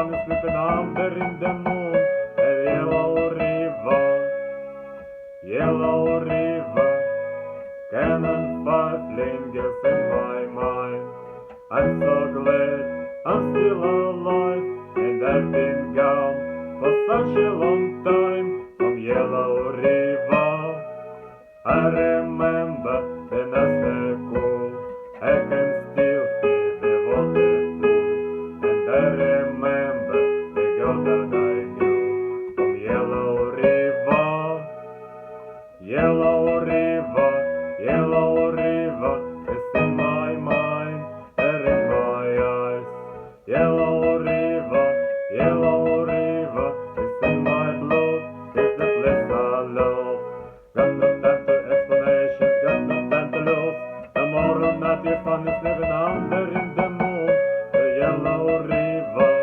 fun is sleeping under in the moon. A yellow river, cannon fire lingers in my mind. I'm so glad I'm still alive, and I've been gone for such a long time from Yellow River. I remember the nights were cool, I can still feel the water too, and I remember the girl that I knew from Yellow River. Yellow River is in my mind and in my eyes. Yellow River is in my blood, it's the place I love. Got no time to explanations, got no time to lose. The more of night you fun is living under in the moon. The Yellow River,